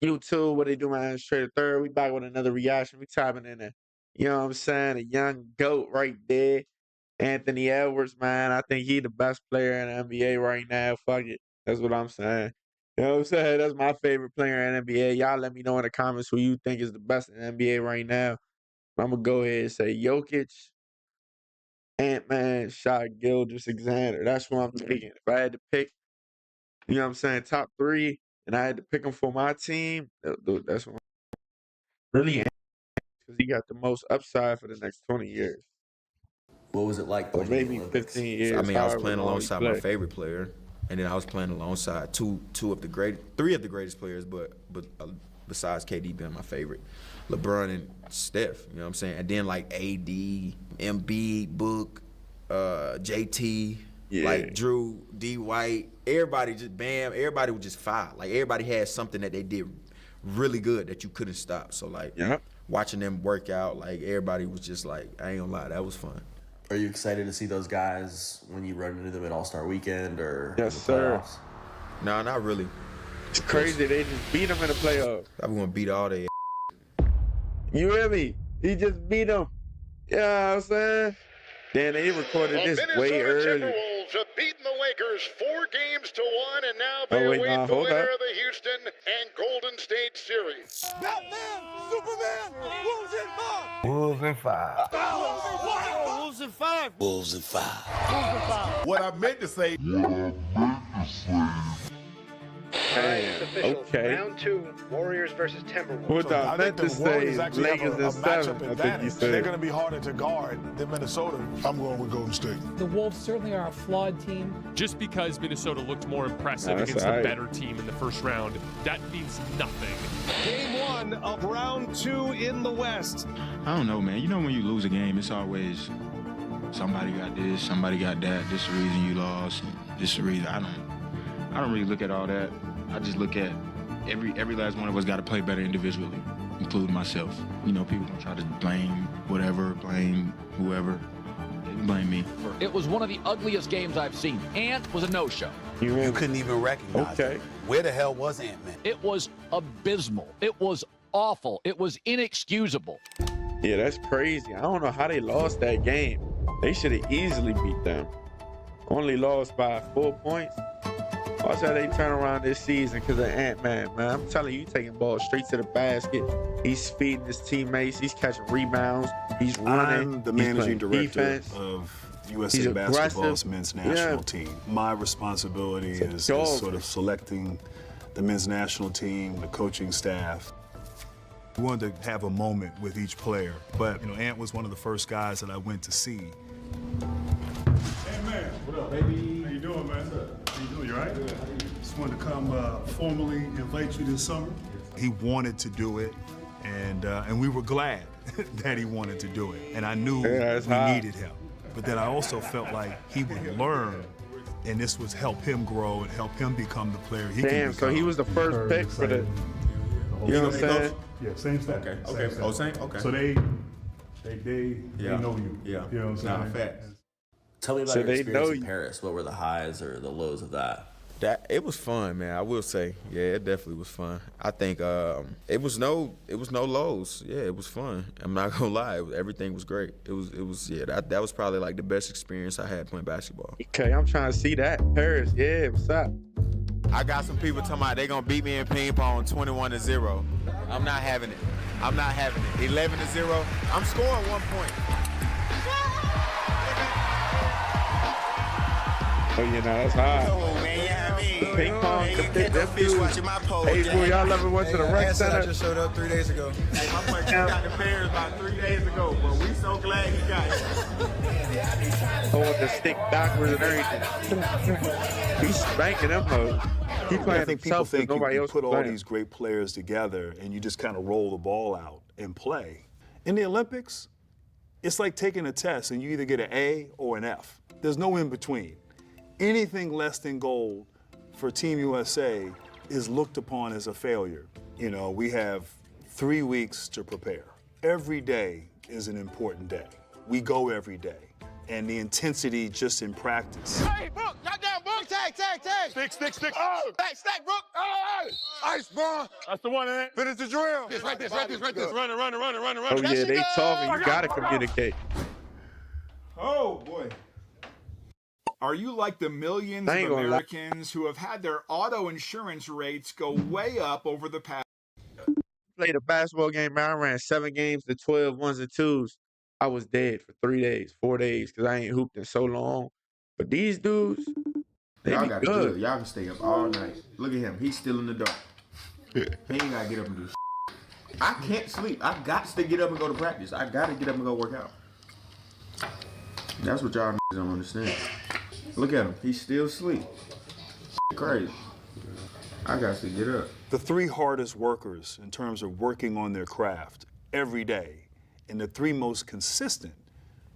YouTube, what they do, man? Straight to third. We back with another reaction. We tapping in a, you know what I'm saying? A young GOAT right there. Anthony Edwards, man. I think he the best player in the NBA right now. Fuck it. That's what I'm saying. You know what I'm saying? That's my favorite player in the NBA. Y'all let me know in the comments who you think is the best in the NBA right now. I'm gonna go ahead and say Jokic, Ant-Man, Shai Gilgeous-Alexander. That's what I'm taking. If I had to pick, you know what I'm saying, top three, and I had to pick them for my team, that's what I'm really because he got the most upside for the next 20 years. What was it like Or playing in the maybe Olympics? 15 I years, mean, I was however playing long he alongside my play. favorite player, and then I was playing alongside three of the greatest players, but besides KD being my favorite, LeBron and Steph. You know what I'm saying? And then like AD, Embiid, Book, JT, like Drew, D White, everybody just bam, everybody was just fire. Like everybody had something that they did really good that you couldn't stop. So like watching them work out, like everybody was just like, I ain't gonna lie, that was fun. Are you excited to see those guys when you run into them at All-Star Weekend or in the sir. playoffs? Nah, not really. It's crazy. They just beat him in the playoffs. I'm gonna beat all they. You hear me? He just beat him. You know what I'm saying? Then they recorded this way early. Timberwolves have beaten the Lakers 4-1, and now Oh, they wait, await nah, the hold winner up. of the Houston and Golden State series. Batman, Superman, Wolves in 5. Wolves in 5. Wolves in 5. Wolves in 5. Wolves in 5. What I meant to say. Damn, okay. Round 2, Warriors versus Timberwolves. What I meant to say is Lakers in 7, I think you said. They're going to be harder to guard than Minnesota. I'm going with Golden State. The Wolves certainly are a flawed team. Just because Minnesota looked more impressive against the better team in the first round, that means nothing. Game 1 of round 2 in the West. I don't know, man. You know when you lose a game, it's always somebody got this, somebody got that. This is the reason you lost. This is the reason. I don't really look at all that. I just look at every last one of us got to play better individually, including myself. You know, people gonna try to blame whatever, blame whoever. They can blame me. It was one of the ugliest games I've seen. Ant was a no-show. You couldn't even recognize him. Where the hell was Ant-Man? It was abysmal. It was awful. It was inexcusable. Yeah, that's crazy. I don't know how they lost that game. They should have easily beat them. Only lost by 4 points. Watch how they turn around this season because of Ant-Man, man. I'm telling you, he's taking balls straight to the basket. He's feeding his teammates. He's catching rebounds. He's running. I'm the managing director defense. of USA Basketball's men's national team. My responsibility is sort of selecting the men's national team, the coaching staff. We wanted to have a moment with each player, but you know, Ant was one of the first guys that I went to see. Hey, man. What up, baby? How you doing, man? How you doing? You all right? Just wanted to come formally invite you this summer. He wanted to do it, and we were glad that he wanted to do it. And I knew we needed him. But then I also felt like he would learn, and this would help him grow and help him become the player he can become. So he was the first pick for the, you know what I'm saying? Yeah, same staff. Okay. Oh, same? Okay. So they know you. Yeah. You know what I'm saying? Nah, facts. Tell me about your experience in Paris. What were the highs or the lows of that? It was fun, man. I will say, yeah, it definitely was fun. I think it was no lows. Yeah, it was fun. I'm not gonna lie, everything was great. It was yeah. That was probably like the best experience I had playing basketball. Okay, I'm trying to see that Paris. Yeah, what's up? I got some people talking about they gonna beat me in ping pong 21-0. I'm not having it. 11-0. I'm scoring 1 point. Oh, you know, that's high. Oh, man, yeah, I mean. The ping pong, that fish watching my pole. Hey, boy, y'all ever went to the rec center? I just showed up 3 days ago. Hey, my boy got the Bears about 3 days ago, but we so glad he got it. Throwing the stick backwards and everything. He's spanking them hoes. He playing I think people himself, think nobody you else put all playing. these great players together and you just kind of roll the ball out and play. In the Olympics, it's like taking a test and you either get an A or an F. There's no in between. Anything less than gold for Team USA is looked upon as a failure. You know, we have 3 weeks to prepare. Every day is an important day. We go every day. and the intensity just in practice. Hey, Brook, knock down, Brook. Tag. Stick. Oh, stack, Brook. Oh, ice bomb. That's the one, Ant. Finish the drill. Right this. Run. Oh, yeah, they talking. You got to communicate. Oh, boy. Are you like the millions of Americans who have had their auto insurance rates go way up over the past? Played a basketball game, man. I ran 7 games to 12 ones and twos. I was dead for 3 days, 4 days, because I ain't hooped in so long. But these dudes, they y'all be got good. Good. Y'all can stay up all night. Look at him. He's still in the dark. He ain't got to get up and do shit. I can't sleep. I got to get up and go to practice. I got to get up and go work out. That's what y'all don't understand. Look at him. He's still asleep. Crazy. I got to get up. The 3 hardest workers in terms of working on their craft every day, and the 3 most consistent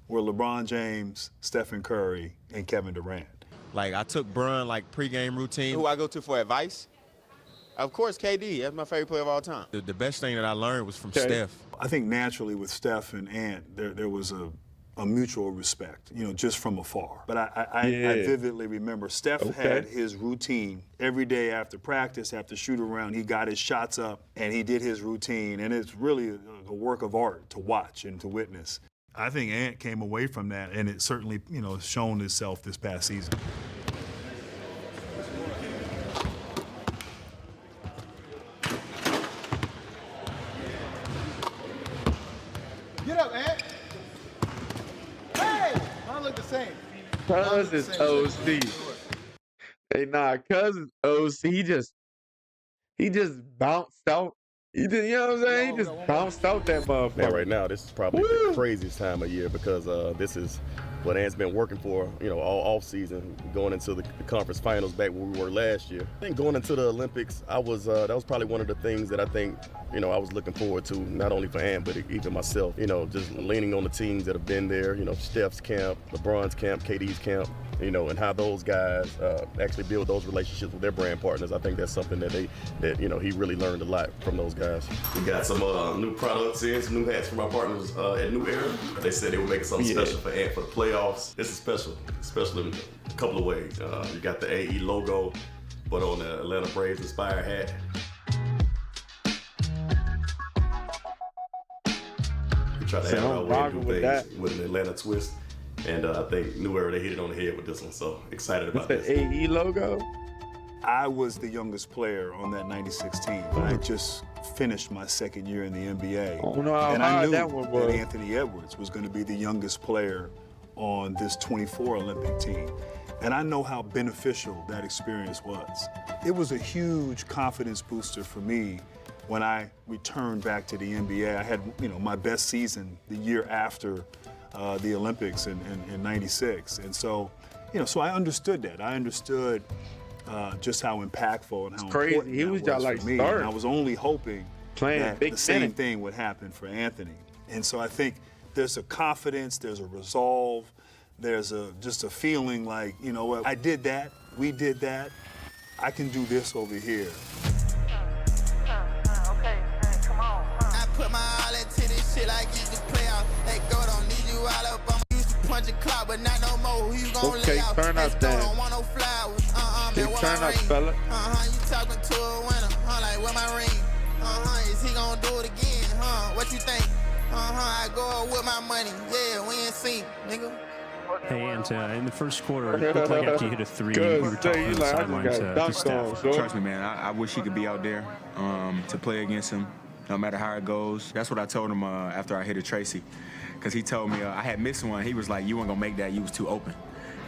were LeBron James, Stephen Curry, and Kevin Durant. Like, I took Bron, like, pregame routine. Who I go to for advice? Of course, KD. That's my favorite player of all time. The best thing that I learned was from Steph. I think naturally with Steph and Ant, there was a mutual respect, just from afar. But I vividly remember Steph had his routine every day after practice, after shoot around. He got his shots up and he did his routine. And it's really a work of art to watch and to witness. I think Ant came away from that, and it certainly, shown itself this past season. Get up, Ant. Hey, I look the same. Cuz is OC. Hey, nah, Cuz is OC. He just bounced out. He did, you know what I'm saying? He just bounced out that motherfucker. Man, right now, this is probably the craziest time of year because this is what Ant's been working for, all off season, going into the conference finals back where we were last year. I think going into the Olympics, that was probably one of the things that I think, I was looking forward to, not only for Ant, but even myself, just leaning on the teams that have been there, Steph's camp, LeBron's camp, KD's camp, and how those guys actually build those relationships with their brand partners. I think that's something that he really learned a lot from those guys. We got some new products in, some new hats from our partners at New Era. They said they were making something special for Ant for the playoffs. This is special in a couple of ways. You got the AE logo, but on the Atlanta Braves inspired hat. We try to have our way to do things with an Atlanta twist. And I think New Era, they hit it on the head with this one, so excited about this. The AE logo? I was the youngest player on that 96 team. I just finished my second year in the NBA. Oh, no, and I knew that one was. that Anthony Edwards was going to be the youngest player on this 24 Olympic team. And I know how beneficial that experience was. It was a huge confidence booster for me when I returned back to the NBA. I had, my best season the year after the Olympics in 96. And so, so I understood that. I understood just how impactful and how important he was just like for me. And I was only hoping that the same thing would happen for Anthony. And so I think there's a confidence, there's a resolve, there's just a feeling like, what, I did that, we did that, I can do this over here. I put my all into this shit like it's the playoff. Let go, don't need you all up. I'm used to punch a clock, but not no more. Who you gon' lay out? Turn up, Dan. Don't want no flowers. Turn up, fella. You talking to a winner. Like, where my ring? Is he gon' do it again? What you think? I go with my money. Yeah, we ain't seen, nigga. Hey, and in the first quarter, it looked like after you hit a three, you were talking on the sidelines to Steph. Trust me, man, I wish he could be out there to play against him, no matter how it goes. That's what I told him after I hit a Tracy, because he told me I had missed one. He was like, you weren't going to make that. You was too open.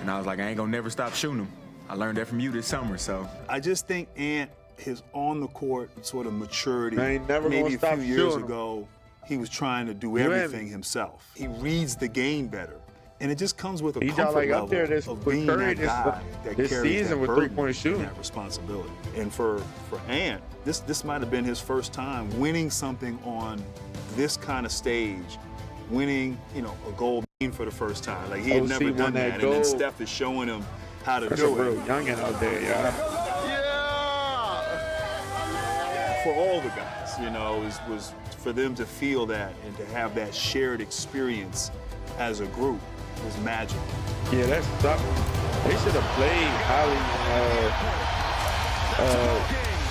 And I was like, I ain't going to never stop shooting him. I learned that from you this summer, so. I just think Ant, his on-the-court sort of maturity, never maybe a stop few years shooting. ago, he was trying to do everything himself. He reads the game better. And it just comes with a comfort level of being that guy that this carries season that with burden three-point shooting, and that responsibility. And for Ant, this might have been his first time winning something on this kind of stage, winning, a gold for the first time. Like, he had never done that. And then Steph is showing him how to do it. Real youngin' out there, yeah. For all the guys, was for them to feel that and to have that shared experience as a group. was magical. Yeah, that's something. They should have played Holly,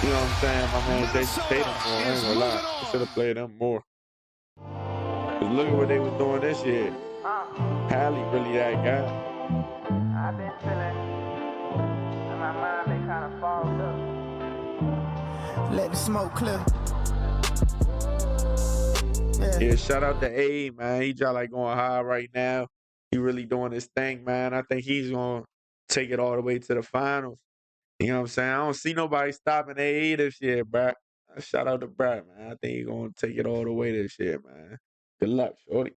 you know what I'm saying? My man Jason Tatum more. I ain't gonna lie. They should have played them more. Cause look at what they was doing this year. Hallie really that guy. I've been feeling in my mind they kind of fogged up. Let the smoke clear. Yeah, shout out to A, man. He just like going high right now. He really doing his thing, man. I think he's gonna take it all the way to the finals. You know what I'm saying? I don't see nobody stopping AE this year, bruh. Shout out to Brad, man. I think he's gonna take it all the way this year, man. Good luck, shorty.